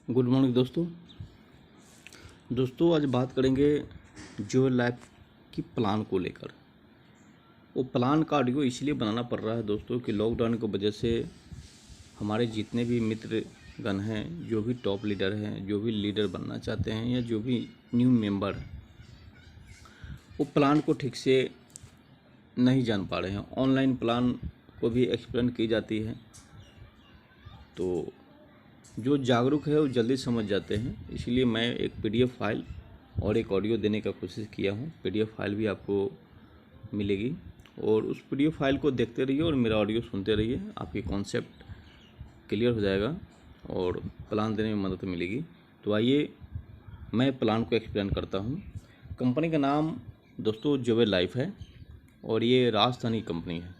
Good morning दोस्तों आज बात करेंगे जो लाइफ की प्लान को लेकर। वो प्लान का ऑडियो इसलिए बनाना पड़ रहा है दोस्तों कि लॉकडाउन की वजह से हमारे जितने भी मित्रगण हैं, जो भी टॉप लीडर हैं, जो भी लीडर बनना चाहते हैं या जो भी न्यू मेंबर हैं, वो प्लान को ठीक से नहीं जान पा रहे हैं। ऑनलाइन प्लान को भी एक्सप्लेन की जाती है तो जो जागरूक है वो जल्दी समझ जाते हैं। इसलिए मैं एक पीडीएफ फाइल और एक ऑडियो देने का कोशिश किया हूँ। पीडीएफ फाइल भी आपको मिलेगी और उस पीडीएफ फाइल को देखते रहिए और मेरा ऑडियो सुनते रहिए। आपकी कॉन्सेप्ट क्लियर हो जाएगा और प्लान देने में मदद मिलेगी। तो आइए मैं प्लान को एक्सप्लेन करता हूँ। कंपनी का नाम दोस्तों जोवेल लाइफ है और ये राजस्थानी कंपनी है,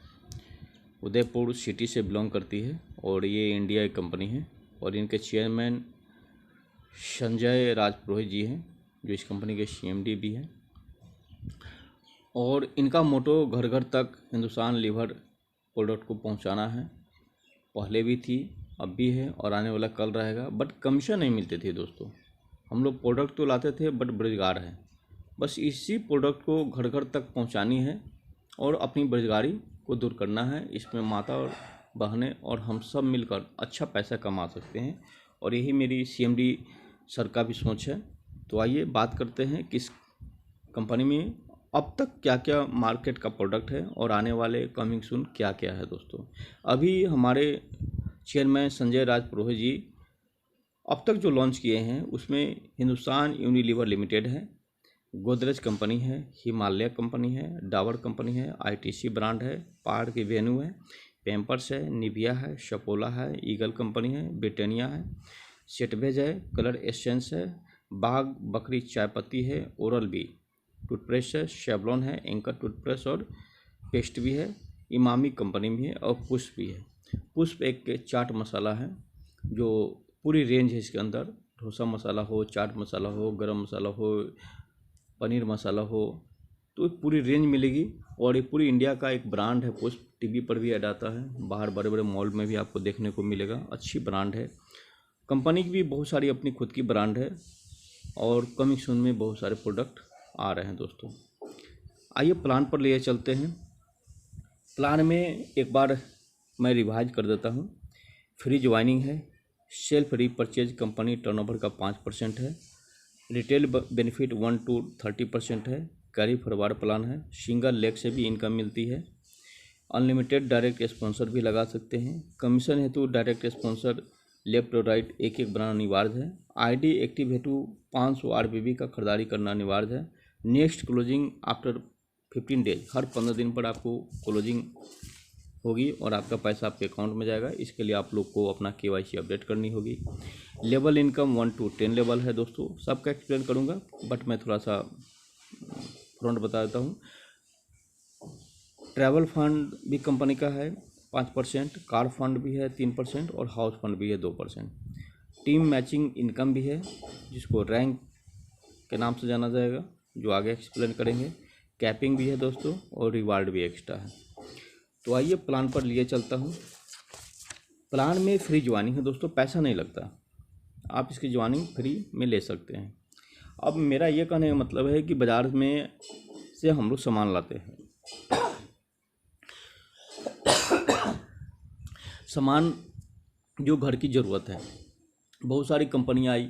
उदयपुर सिटी से बिलोंग करती है और ये इंडिया की कंपनी है और इनके चेयरमैन संजय राज पुरोहित जी हैं, जो इस कंपनी के सीएमडी भी हैं। और इनका मोटो घर घर तक हिंदुस्तान लीवर प्रोडक्ट को पहुंचाना है। पहले भी थी, अब भी है और आने वाला कल रहेगा। बट कमीशन नहीं मिलती थी दोस्तों। हम लोग प्रोडक्ट तो लाते थे बट बेरोजगार हैं। बस इसी प्रोडक्ट को घर घर तक पहुंचानी है और अपनी बेरोजगारी को दूर करना है। इसमें माता और बहनें और हम सब मिलकर अच्छा पैसा कमा सकते हैं और यही मेरी सीएमडी सर का भी सोच है। तो आइए बात करते हैं किस कंपनी में अब तक क्या क्या मार्केट का प्रोडक्ट है और आने वाले कमिंग सून क्या क्या है दोस्तों। अभी हमारे चेयरमैन संजय राज पुरोहित जी अब तक जो लॉन्च किए हैं उसमें हिंदुस्तान यूनिलीवर लिमिटेड है, गोदरेज कंपनी है, हिमालय कंपनी है, डाबर कंपनी है, आईटीसी ब्रांड है, पहाड़ की वेन्यू है, पैम्पर्स है, निविया है, शपोला है, ईगल कंपनी है, ब्रिटानिया है, सेटवेज है, कलर एसेंस है, बाग बकरी चाय पत्ती है, ओरल बी टूथब्रश है, शेवलॉन है, एंकर टूथब्रश और पेस्ट भी है, इमामी कंपनी भी है और पुष्प भी है। पुष्प एक चाट मसाला है जो पूरी रेंज है इसके अंदर। डोसा मसाला हो, चाट मसाला हो, गरम मसाला हो, पनीर मसाला हो, तो पूरी रेंज मिलेगी। और ये पूरी इंडिया का एक ब्रांड है पुष्प। टीवी पर भी ऐड आता है, बाहर बड़े बड़े मॉल में भी आपको देखने को मिलेगा। अच्छी ब्रांड है। कंपनी की भी बहुत सारी अपनी खुद की ब्रांड है और कमिंग सून में बहुत सारे प्रोडक्ट आ रहे हैं दोस्तों। आइए प्लान पर लिए चलते हैं। प्लान में एक बार मैं रिवाइज कर देता हूँ। फ्री ज्वाइनिंग है, सेल्फ रीपरचेज कंपनी टर्नओवर का 5% है, रिटेल बेनिफिट 1 to 30% है, कैरी फॉरवर्ड प्लान है, सिंगल लेग से भी इनकम मिलती है, अनलिमिटेड डायरेक्ट स्पॉन्सर भी लगा सकते हैं। कमीशन हेतु डायरेक्ट स्पॉन्सर लेफ्ट और राइट एक एक बनाना अनिवार्य है। आईडी एक्टिव हेतु 500 आरबीबी का खरीदारी करना अनिवार्य है। नेक्स्ट क्लोजिंग आफ्टर 15 डेज, हर 15 दिन पर आपको क्लोजिंग होगी और आपका पैसा आपके अकाउंट में जाएगा। इसके लिए आप लोग को अपना केवाईसी अपडेट करनी होगी। लेवल इनकम 1 to 10 लेवल है दोस्तों। सबका एक्सप्लेन करूँगा बट मैं थोड़ा सा फ्रंट बता देता हूँ। ट्रैवल फंड भी कंपनी का है 5%, कार फंड भी है 3% और हाउस फंड भी है 2%। टीम मैचिंग इनकम भी है जिसको रैंक के नाम से जाना जाएगा, जो आगे एक्सप्लेन करेंगे। कैपिंग भी है दोस्तों और रिवार्ड भी एक्स्ट्रा है। तो आइए प्लान पर लिए चलता हूँ। प्लान में फ्री ज्वाइनिंग है दोस्तों, पैसा नहीं लगता। आप इसकी ज्वाइनिंग फ्री में ले सकते हैं। अब मेरा ये कहने का मतलब है कि बाज़ार में से हम लोग सामान लाते हैं, सामान जो घर की ज़रूरत है। बहुत सारी कंपनियाँ आई,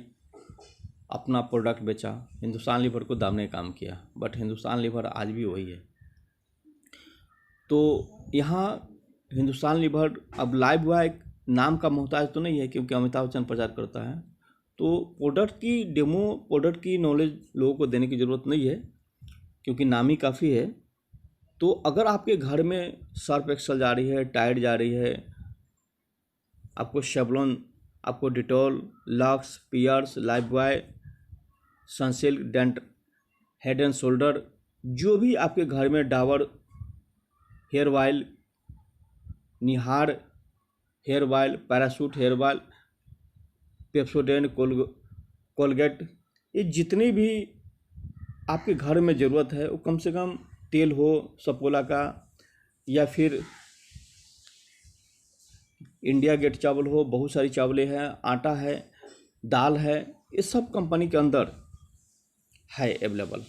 अपना प्रोडक्ट बेचा, हिंदुस्तान लीवर को दामने काम किया, बट हिंदुस्तान लीवर आज भी वही है। तो यहाँ हिंदुस्तान लीवर अब लाइव बॉय नाम का मोहताज तो नहीं है, क्योंकि अमिताभ बच्चन प्रचार करता है। तो प्रोडक्ट की डेमो, प्रोडक्ट की नॉलेज लोगों को देने की ज़रूरत नहीं है, क्योंकि नाम ही काफ़ी है। तो अगर आपके घर में सर्फ एक्सल जा रही है, टाइड जा रही है, आपको शेवलॉन, आपको Dettol, Lux, Pears, Lifebuoy, Sunsilk, डेंट, हेड एंड शोल्डर, जो भी आपके घर में, Dabur hair oil, Nihar hair oil, Parachute hair oil, Pepsodent, Colgate, ये जितनी भी आपके घर में ज़रूरत है वो कम से कम तेल हो सपोला का, या फिर इंडिया गेट चावल हो, बहुत सारी चावलें हैं, आटा है, दाल है, ये सब कंपनी के अंदर है अवेलेबल।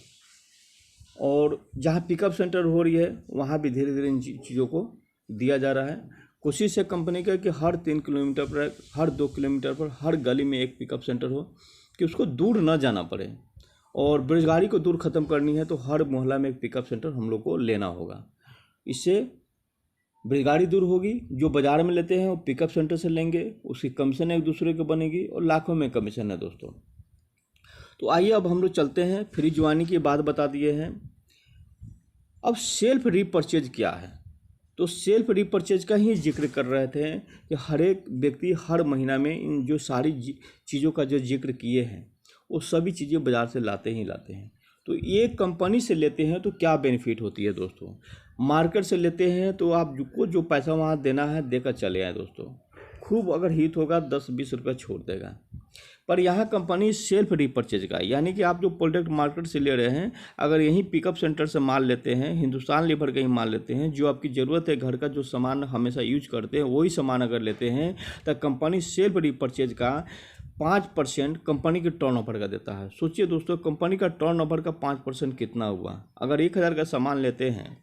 और जहाँ पिकअप सेंटर हो रही है वहाँ भी धीरे धीरे इन चीज़ों को दिया जा रहा है। कोशिश है कंपनी का कि हर 3 किलोमीटर पर, हर 2 किलोमीटर पर, हर गली में एक पिकअप सेंटर हो, कि उसको दूर ना जाना पड़े। और बेरोजगारी को दूर ख़त्म करनी है तो हर मोहल्ला में एक पिकअप सेंटर हम लोग को लेना होगा। इससे बेरोजगारी दूर होगी। जो बाज़ार में लेते हैं वो पिकअप सेंटर से लेंगे, उसकी कमीशन एक दूसरे को बनेगी और लाखों में कमीशन है दोस्तों। तो आइए अब हम लोग चलते हैं, फ्री ज्वाइनिंग की बात बता दिए हैं। अब सेल्फ रीपरचेज क्या है? तो सेल्फ रीपरचेज का ही जिक्र कर रहे थे कि हर एक व्यक्ति हर महीना में इन जो सारी चीज़ों का जो जिक्र किए हैं वो सभी चीज़ें बाज़ार से लाते हैं। तो एक कंपनी से लेते हैं तो क्या बेनिफिट होती है दोस्तों? मार्केट से लेते हैं तो आपको जो पैसा वहाँ देना है देकर चले आए दोस्तों। खूब अगर हित होगा 10-20 रुपये छोड़ देगा। पर यहाँ कंपनी सेल्फ रीपरचेज का, यानी कि आप जो प्रोडक्ट मार्केट से ले रहे हैं, अगर यहीं पिकअप सेंटर से माल लेते हैं, हिंदुस्तान लीवर का ही माल लेते हैं, जो आपकी ज़रूरत है घर का जो सामान हमेशा यूज करते हैं वही सामान अगर लेते हैं, तो कंपनी सेल्फ रीपरचेज का 5% कंपनी के टर्नओवर का देता है। सोचिए दोस्तों, कंपनी का टर्नओवर का 5% कितना हुआ? अगर 1000 का सामान लेते हैं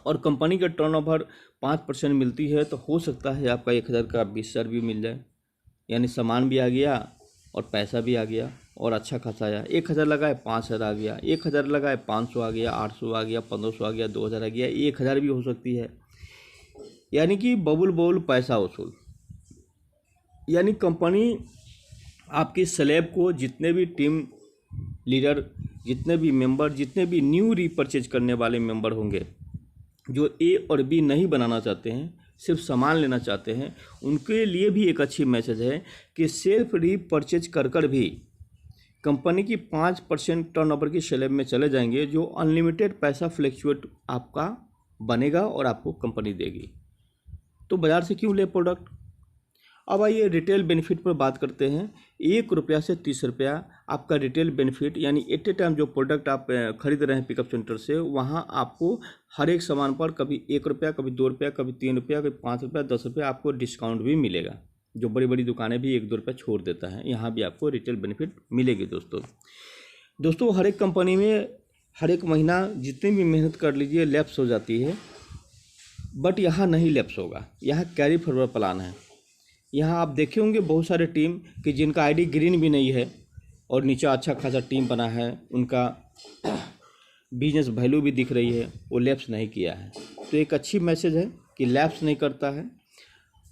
और कंपनी का टर्नओवर 5% मिलती है तो हो सकता है आपका 1000 का 20,000 भी मिल जाए। यानी सामान भी आ गया और पैसा भी आ गया और अच्छा खासा आया। 1000 लगाए 5000 आ गया, 1000 लगाए 500 आ गया, 800 आ गया, 1500 आ गया, 2000 आ गया, 1000 भी हो सकती है। यानी कि बबुल पैसा वसूल। यानी कंपनी आपकी स्लैब को जितने भी टीम लीडर, जितने भी मेंबर, जितने भी न्यू रीपरचेज करने वाले मेंबर होंगे जो ए और बी नहीं बनाना चाहते हैं, सिर्फ सामान लेना चाहते हैं, उनके लिए भी एक अच्छी मैसेज है कि सेल्फ रीपरचेज कर भी कंपनी की 5% टर्नओवर की स्लैब में चले जाएंगे, जो अनलिमिटेड पैसा फ्लैक्चुएट आपका बनेगा और आपको कंपनी देगी। तो बाज़ार से क्यों ले प्रोडक्ट? अब आइए रिटेल बेनिफिट पर बात करते हैं। 1 रुपया से 30 रुपया आपका रिटेल बेनिफिट, यानी एट ए टाइम जो प्रोडक्ट आप खरीद रहे हैं पिकअप सेंटर से, वहाँ आपको हर एक सामान पर कभी 1 रुपया, कभी 2 रुपया, कभी 3 रुपया, कभी 5 रुपया, 10 रुपया आपको डिस्काउंट भी मिलेगा। जो बड़ी बड़ी दुकानें भी 1-2 रुपया छोड़ देता है, यहाँ भी आपको रिटेल बेनिफिट मिलेगी दोस्तों। हर एक कंपनी में हर एक महीना जितनी भी मेहनत कर लीजिए लैप्स हो जाती है, बट यहाँ नहीं लैप्स होगा। यहाँ कैरी फॉरवर्ड प्लान है। यहाँ आप देखे होंगे बहुत सारे टीम कि जिनका आईडी ग्रीन भी नहीं है और नीचे अच्छा खासा टीम बना है, उनका बिजनेस वैल्यू भी दिख रही है, वो लैप्स नहीं किया है। तो एक अच्छी मैसेज है कि लैप्स नहीं करता है।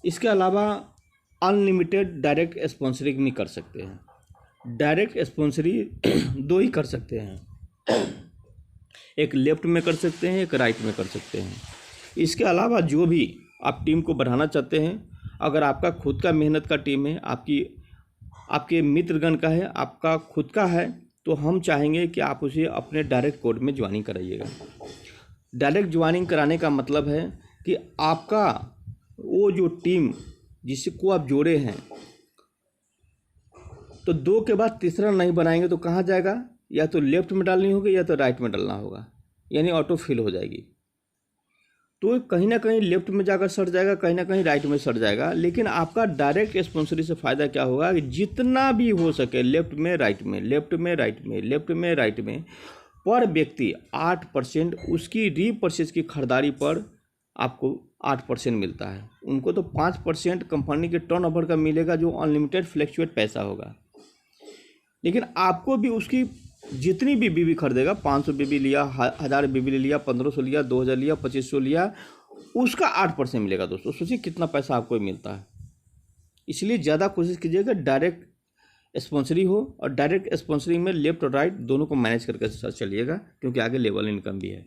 इसके अलावा अनलिमिटेड डायरेक्ट स्पॉन्सरिंग नहीं कर सकते हैं। डायरेक्ट स्पॉन्सरिंग 2 ही कर सकते हैं, एक लेफ्ट में कर सकते हैं, एक राइट में कर सकते हैं। इसके अलावा जो भी आप टीम को बढ़ाना चाहते हैं, अगर आपका खुद का मेहनत का टीम है, आपके मित्रगण का है, आपका खुद का है, तो हम चाहेंगे कि आप उसे अपने डायरेक्ट कोड में ज्वाइनिंग कराइएगा। डायरेक्ट ज्वाइनिंग कराने का मतलब है कि आपका वो जो टीम जिसको आप जोड़े हैं, तो 2 के बाद तीसरा नहीं बनाएंगे तो कहाँ जाएगा? या तो लेफ्ट में डालनी होगी या तो राइट में डालना होगा, यानी ऑटो फिल हो जाएगी। तो कहीं ना कहीं लेफ्ट में जाकर सट जाएगा, कहीं ना कहीं राइट में सट जाएगा। लेकिन आपका डायरेक्ट स्पॉन्सरी से फ़ायदा क्या होगा कि जितना भी हो सके लेफ्ट में राइट में, लेफ्ट में राइट में, लेफ्ट में राइट में, पर व्यक्ति 8% उसकी रीपरचेज की खरीदारी पर आपको 8% मिलता है। उनको तो 5% कंपनी के टर्नओवर का मिलेगा, जो अनलिमिटेड फ्लैक्चुएट पैसा होगा। लेकिन आपको भी उसकी जितनी भी बीबी खरीदेगा, 500 बीबी लिया, 1000 बीबी लिया, 1500 लिया, 2000 लिया, 2500 लिया, उसका 8% मिलेगा दोस्तों। सोचिए कितना पैसा आपको मिलता है। इसलिए ज़्यादा कोशिश कीजिएगा डायरेक्ट स्पॉन्सरी हो, और डायरेक्ट स्पॉन्सरिंग में लेफ्ट और राइट दोनों को मैनेज करके साथ चलिएगा, क्योंकि आगे लेवल इनकम भी है।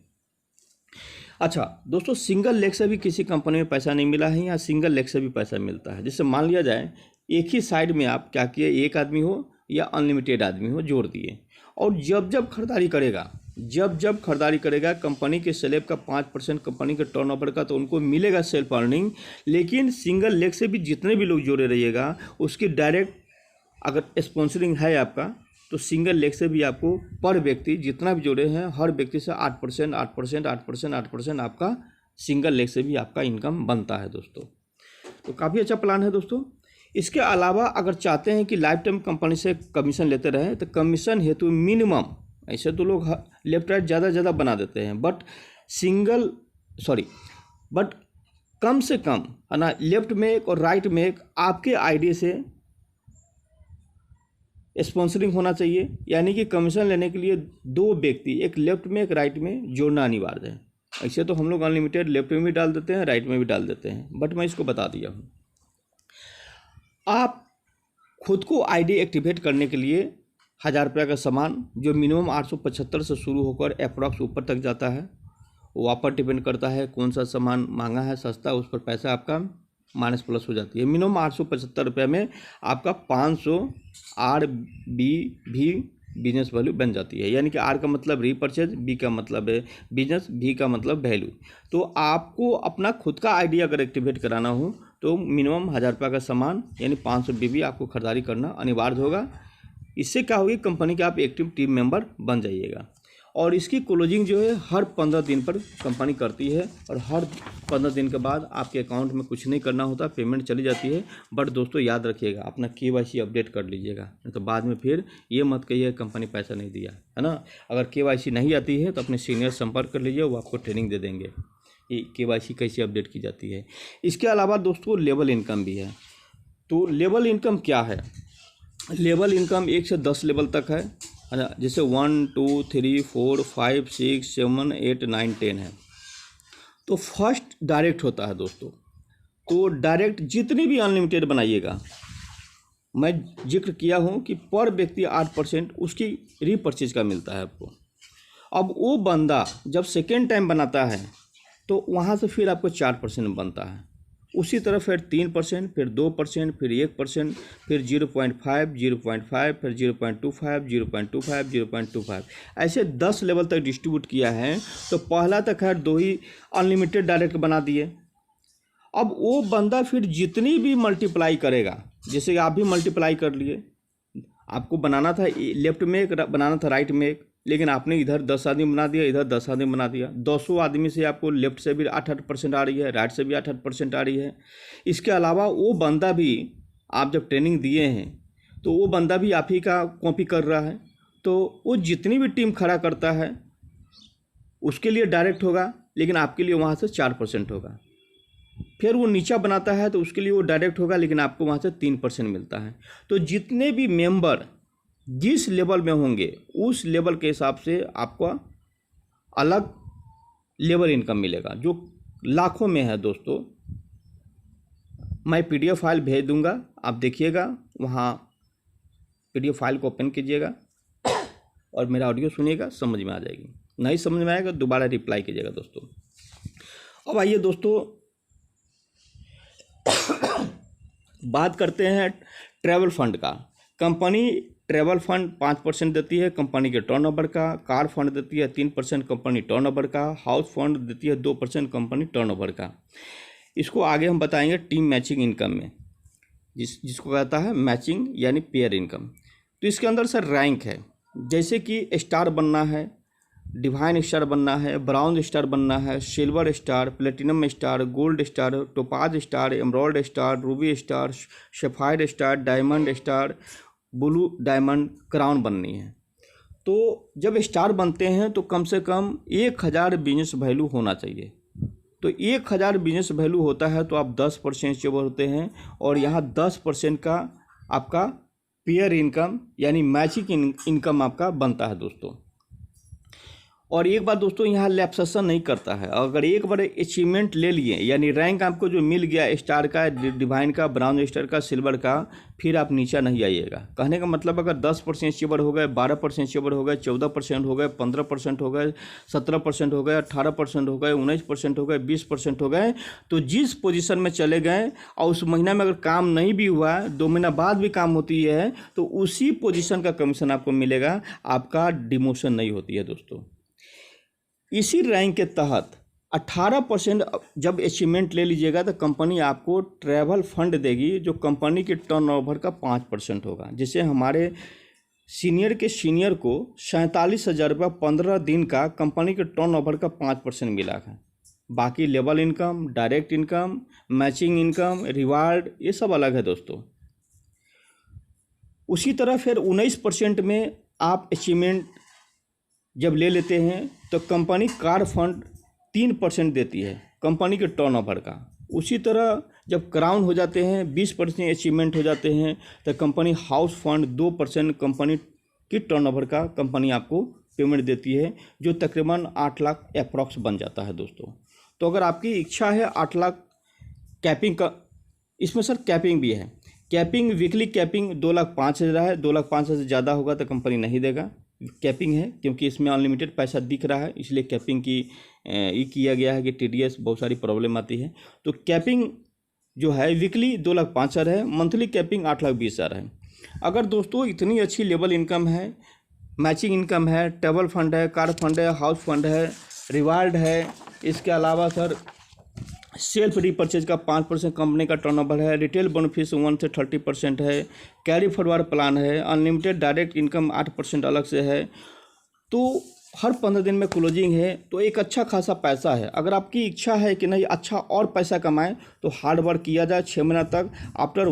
अच्छा दोस्तों, सिंगल लेग से भी किसी कंपनी में पैसा नहीं मिला है, यहाँ सिंगल लेग से भी पैसा मिलता है। जैसे मान लिया जाए एक ही साइड में आप क्या किए, एक आदमी हो या अनलिमिटेड आदमी हो, जोड़ दिए, और जब खरीदारी करेगा कंपनी के स्लैब का 5% कंपनी के टर्नओवर का, तो उनको मिलेगा सेल्फ अर्निंग। लेकिन सिंगल लेग से भी जितने भी लोग जोड़े रहिएगा, उसकी डायरेक्ट अगर स्पॉन्सरिंग है आपका, तो सिंगल लेग से भी आपको पर व्यक्ति जितना भी जोड़े हैं, हर व्यक्ति से 8% आपका सिंगल लेग से भी आपका इनकम बनता है दोस्तों। तो काफ़ी अच्छा प्लान है दोस्तों। इसके अलावा अगर चाहते हैं कि लाइफ टाइम कंपनी से कमीशन लेते रहें तो कमीशन हेतु मिनिमम, ऐसे तो लोग लेफ्ट राइट ज़्यादा बना देते हैं, बट कम से कम है ना, लेफ्ट में एक और राइट में एक आपके आईडी से स्पॉन्सरिंग होना चाहिए, यानी कि कमीशन लेने के लिए 2 व्यक्ति, एक लेफ्ट में एक राइट में जोड़ना अनिवार्य है। ऐसे तो हम लोग अनलिमिटेड लेफ्ट में भी डाल देते हैं, राइट में भी डाल देते हैं, बट मैं इसको बता दिया हूँ। आप खुद को आईडी एक्टिवेट करने के लिए 1000 रुपये का सामान, जो मिनिमम 875 से शुरू होकर अप्रॉक्स ऊपर तक जाता है, वो आप पर डिपेंड करता है कौन सा सामान महंगा है सस्ता, उस पर पैसा आपका माइनस प्लस हो जाती है। मिनिमम 875 रुपये में आपका 500 RBV बिजनेस वैल्यू बन जाती है, यानी कि R का मतलब रीपरचेज, B का मतलब है बिजनेस, V का मतलब वैल्यू। तो आपको अपना खुद का आईडी अगर एक्टिवेट कराना हो तो मिनिमम 1000 रुपये का सामान यानी 500 BV आपको खरीदारी करना अनिवार्य होगा। इससे क्या होगी, कंपनी के आप एक्टिव टीम मेंबर बन जाइएगा। और इसकी क्लोजिंग जो है हर 15 दिन पर कंपनी करती है, और हर 15 दिन के बाद आपके अकाउंट में कुछ नहीं करना होता, पेमेंट चली जाती है। बट दोस्तों याद रखिएगा, अपना KYC अपडेट कर लीजिएगा, नहीं तो बाद में फिर ये मत कहिए कंपनी पैसा नहीं दिया, है ना। अगर KYC नहीं आती है तो अपने सीनियर संपर्क कर लीजिए, वो आपको ट्रेनिंग दे देंगे कि KYC कैसे अपडेट की जाती है। इसके अलावा दोस्तों लेवल इनकम भी है। तो लेवल इनकम क्या है? लेवल इनकम 1 से 10 लेवल तक है ना, जैसे 1 2 3 4 5 6 7 8 9 10 है। तो फर्स्ट डायरेक्ट होता है दोस्तों। तो डायरेक्ट जितनी भी अनलिमिटेड बनाइएगा, मैं जिक्र किया हूँ कि पर व्यक्ति 8% उसकी रीपरचेज का मिलता है आपको। अब वो बंदा जब सेकेंड टाइम बनाता है तो वहाँ से फिर आपको 4% बनता है। उसी तरह फिर 3%, फिर 2%, फिर 1%, फिर 0.5, 0.5, फिर 0.25, 0.25, 0.25, ऐसे 10 लेवल तक डिस्ट्रीब्यूट किया है। तो पहला तक है 2 ही अनलिमिटेड डायरेक्ट बना दिए। अब वो बंदा फिर जितनी भी मल्टीप्लाई करेगा, जैसे आप भी मल्टीप्लाई कर लिए, आपको बनाना था लेफ्ट में एक, बनाना था राइट में एक, लेकिन आपने इधर 10 आदमी बना दिया, इधर 10 आदमी बना दिया। 200 आदमी से आपको लेफ्ट से भी 8% आ रही है, राइट से भी 8% आ रही है। इसके अलावा वो बंदा भी, आप जब ट्रेनिंग दिए हैं तो वो बंदा भी आप ही का कॉपी कर रहा है। तो वो जितनी भी टीम खड़ा करता है उसके लिए डायरेक्ट होगा, लेकिन आपके लिए वहाँ से 4% होगा। फिर वो नीचा बनाता है तो उसके लिए वो डायरेक्ट होगा, लेकिन आपको वहाँ से 3% मिलता है। तो जितने भी मेंबर जिस लेवल में होंगे उस लेवल के हिसाब से आपको अलग लेवल इनकम मिलेगा, जो लाखों में है दोस्तों। मैं PDF फाइल भेज दूंगा, आप देखिएगा, वहाँ PDF फाइल को ओपन कीजिएगा और मेरा ऑडियो सुनिएगा, समझ में आ जाएगी। नहीं समझ में आएगा दोबारा रिप्लाई कीजिएगा दोस्तों। अब आइए दोस्तों बात करते हैं ट्रैवल फंड का। कंपनी ट्रैवल फंड 5% देती है कंपनी के टर्नओवर का, कार फंड देती है 3% कंपनी टर्नओवर का, हाउस फंड देती है 2% कंपनी टर्नओवर का। इसको आगे हम बताएंगे टीम मैचिंग इनकम में, जिसको कहता है मैचिंग यानी पेयर इनकम। तो इसके अंदर सर रैंक है, जैसे कि स्टार बनना है, डिवाइन स्टार बनना है, ब्राउन स्टार बनना है, silver star, platinum star, gold star, topaz star, emerald star, ruby star, sapphire star, diamond star, blue diamond, crown बननी है। तो जब स्टार बनते हैं तो कम से कम 1000 बिजनेस वैल्यू होना चाहिए। तो 1000 बिजनेस वैल्यू होता है तो आप 10% से होते हैं, और यहाँ 10% का आपका पेयर इनकम यानी मैचिंग इनकम आपका बनता है दोस्तों। और एक बार दोस्तों यहाँ लैप्सेशन नहीं करता है। अगर एक बार अचीवमेंट ले लिए, यानी रैंक आपको जो मिल गया स्टार का, डिवाइन का, ब्राउन स्टार का, सिल्वर का, फिर आप नीचा नहीं आइएगा। कहने का मतलब अगर 10% अचीवर हो गए, 12% अचीवर हो गए, 14% हो गए, 15% हो गए, 17% हो गए, 18% हो गए, 19% हो गए, 20% हो गए, तो जिस पोजीशन में चले गए और उस महीना में अगर काम नहीं भी हुआ, 2 महीना बाद भी काम होती है, तो उसी पोजीशन का कमीशन आपको मिलेगा, आपका डिमोशन नहीं होती है दोस्तों। इसी रैंक के तहत 18% जब अचीवमेंट ले लीजिएगा तो कंपनी आपको ट्रैवल फंड देगी, जो कंपनी के टर्नओवर का 5% होगा। जैसे हमारे सीनियर के सीनियर को 47,000 रुपये 15 दिन का कंपनी के टर्नओवर का 5% मिला है। बाकी level income, direct income, matching income, reward, ये सब अलग है दोस्तों। उसी तरह फिर 19% में आप अचीवमेंट जब ले लेते हैं तो कंपनी कार फंड 3% देती है कंपनी के टर्नओवर का। उसी तरह जब क्राउन हो जाते हैं 20% अचीवमेंट हो जाते हैं तो कंपनी हाउस फंड 2% कंपनी की टर्नओवर का कंपनी आपको पेमेंट देती है, जो तकरीबन 8 लाख अप्रॉक्स बन जाता है दोस्तों। तो अगर आपकी इच्छा है 8 लाख कैपिंग का, इसमें सर कैपिंग भी है। कैपिंग वीकली कैपिंग 2,05,000 है, 2,05,000 से ज़्यादा होगा तो कंपनी नहीं देगा। कैपिंग है क्योंकि इसमें अनलिमिटेड पैसा दिख रहा है, इसलिए कैपिंग की ये किया गया है कि TDS बहुत सारी प्रॉब्लम आती है। तो कैपिंग जो है वीकली 2,05,000 है, मंथली कैपिंग 8,20,000 है। अगर दोस्तों इतनी अच्छी लेवल इनकम है, मैचिंग इनकम है, टेबल फंड है, कार फंड है, हाउस फंड है, रिवार्ड है, इसके अलावा सर सेल्फ रीपर्चेज का 5% कंपनी का टर्नओवर है, रिटेल बेनिफिट्स 1 से 30% है, कैरी फॉरवर्ड प्लान है, अनलिमिटेड डायरेक्ट इनकम 8% अलग से है। तो हर 15 दिन में क्लोजिंग है, तो एक अच्छा खासा पैसा है। अगर आपकी इच्छा है कि नहीं अच्छा और पैसा कमाएं तो हार्ड वर्क किया जाए 6 महीना तक। आफ्टर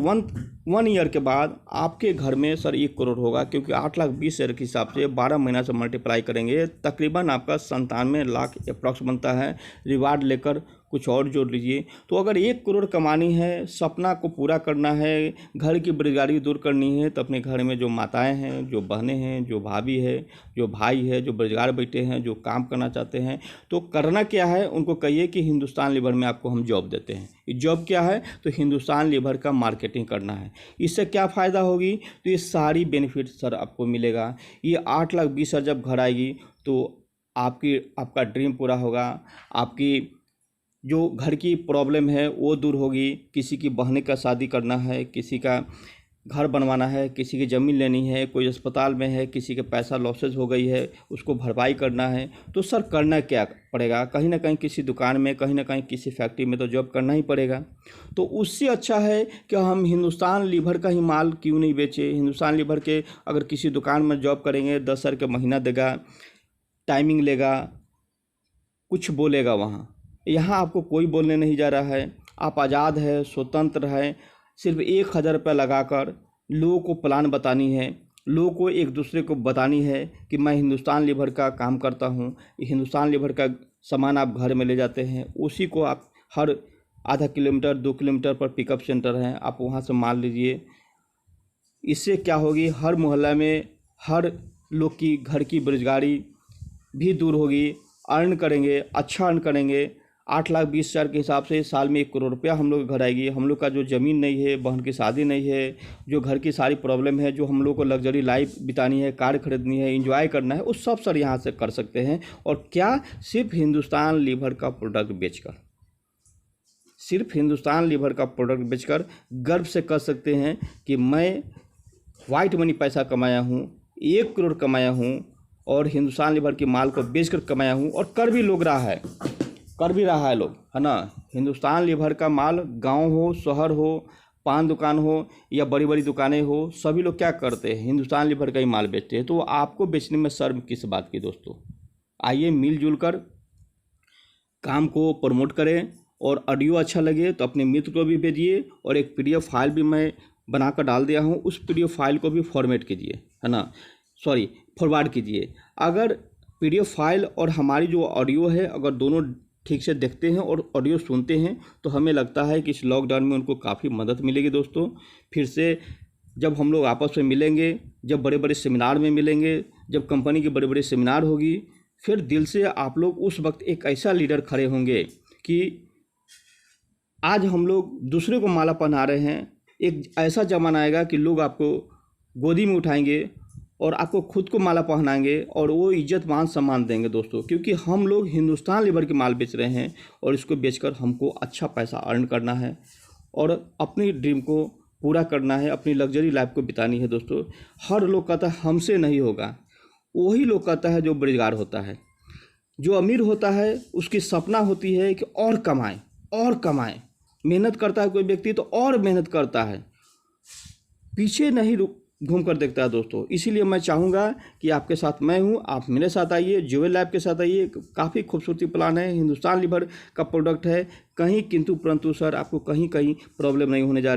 वन ईयर के बाद आपके घर में सर 1 करोड़ होगा, क्योंकि 8,20,000 के हिसाब से 12 महीना से मल्टीप्लाई करेंगे तकरीबन आपका 97 लाख अप्रॉक्स बनता है। रिवार्ड लेकर कुछ और जोड़ लीजिए। तो अगर 1 करोड़ कमानी है, सपना को पूरा करना है, घर की बेरोजगारी दूर करनी है, तो अपने घर में जो माताएं हैं, जो बहनें हैं, जो भाभी है, जो भाई है, जो बेरोजगार बैठे हैं, जो काम करना चाहते हैं, तो करना क्या है, उनको कहिए कि हिंदुस्तान लीवर में आपको हम जॉब देते हैं। ये जॉब क्या है, तो हिंदुस्तान लीवर का मार्केटिंग करना है। इससे क्या फ़ायदा होगी, तो ये सारी बेनिफिट सर आपको मिलेगा। ये 8,20,000 जब घर आएगी तो आपका ड्रीम पूरा होगा। आपकी जो घर की प्रॉब्लम है वो दूर होगी। किसी की बहन का शादी करना है, किसी का घर बनवाना है, किसी की ज़मीन लेनी है, कोई अस्पताल में है, किसी के पैसा लॉसेज हो गई है, उसको भरपाई करना है, तो सर करना क्या पड़ेगा, कहीं ना कहीं किसी दुकान में, कहीं ना कहीं किसी फैक्ट्री में तो जॉब करना ही पड़ेगा। तो उससे अच्छा है कि हम हिंदुस्तान लीवर का ही माल क्यों नहीं बेचे। हिंदुस्तान लीवर के अगर किसी दुकान में जॉब करेंगे 10,000 का महीना देगा, टाइमिंग लेगा, कुछ बोलेगा वहाँ। यहाँ आपको कोई बोलने नहीं जा रहा है, आप आज़ाद है, स्वतंत्र है। सिर्फ 1,000 रुपये लगाकर लोगों को प्लान बतानी है, लोगों को एक दूसरे को बतानी है कि मैं हिंदुस्तान लीवर का काम करता हूँ। हिंदुस्तान लीवर का सामान आप घर में ले जाते हैं, उसी को आप हर आधा किलोमीटर 2 किलोमीटर पर पिकअप सेंटर है, आप वहाँ से माल लीजिए। इससे क्या होगी, हर मोहल्ला में हर लोग की घर की बेरोजगारी भी दूर होगी। अर्न करेंगे, अच्छा अर्न करेंगे। 8,20,000 के हिसाब से साल में 1 करोड़ रुपया हम लोग घर आएगी। हम लोग का जो ज़मीन नहीं है, बहन की शादी नहीं है, जो घर की सारी प्रॉब्लम है, जो हम लोग को लग्जरी लाइफ बितानी है, कार खरीदनी है, एंजॉय करना है, वो सब सर यहाँ से कर सकते हैं। और क्या, सिर्फ हिंदुस्तान लीवर का प्रोडक्ट बेचकर, सिर्फ हिंदुस्तान लीवर का प्रोडक्ट बेचकर गर्व से कह सकते हैं कि मैं वाइट मनी पैसा कमाया हूँ, 1 करोड़ कमाया हूँ, और हिंदुस्तान लीवर की माल को बेचकर कमाया हूँ। और कर भी रहा है लोग, है ना। हिंदुस्तान लीवर का माल गांव हो, शहर हो, पान दुकान हो या बड़ी बड़ी दुकानें हो, सभी लोग क्या करते हैं, हिंदुस्तान लीवर का ही माल बेचते हैं। तो आपको बेचने में शर्म किस बात की दोस्तों। आइए मिलजुल कर काम को प्रमोट करें, और ऑडियो अच्छा लगे तो अपने मित्र को भी भेजिए। और एक PDF फाइल भी मैं बनाकर डाल दिया हूँ, उस PDF फाइल को भी फॉर्मेट कीजिए, है ना, फॉरवर्ड कीजिए। अगर PDF फाइल और हमारी जो ऑडियो है, अगर दोनों ठीक से देखते हैं और ऑडियो सुनते हैं, तो हमें लगता है कि इस लॉकडाउन में उनको काफ़ी मदद मिलेगी दोस्तों। फिर से जब हम लोग आपस में मिलेंगे, जब बड़े बड़े सेमिनार में मिलेंगे, जब कंपनी की बड़े बड़े सेमिनार होगी, फिर दिल से आप लोग उस वक्त एक ऐसा लीडर खड़े होंगे कि आज हम लोग दूसरे को माला पहना रहे हैं, एक ऐसा ज़माना आएगा कि लोग आपको गोदी में उठाएंगे और आपको खुद को माला पहनाएंगे, और वो इज्जत मान सम्मान देंगे दोस्तों। क्योंकि हम लोग हिंदुस्तान लीवर की माल बेच रहे हैं, और इसको बेचकर हमको अच्छा पैसा अर्न करना है और अपनी ड्रीम को पूरा करना है, अपनी लग्जरी लाइफ को बितानी है दोस्तों। हर लोग कहता है हमसे नहीं होगा, वही लोग कहता है जो बेरोजगार होता है। जो अमीर होता है उसकी सपना होती है कि और कमाएं। मेहनत करता है कोई व्यक्ति तो और मेहनत करता है, पीछे नहीं घूम कर देखता है दोस्तों। इसीलिए मैं चाहूँगा कि आपके साथ मैं हूँ, आप मेरे साथ आइए, ज्वेल लैब के साथ आइए। काफ़ी खूबसूरती प्लान है, हिंदुस्तान लीवर का प्रोडक्ट है। कहीं किंतु परंतु सर आपको कहीं प्रॉब्लम नहीं होने जा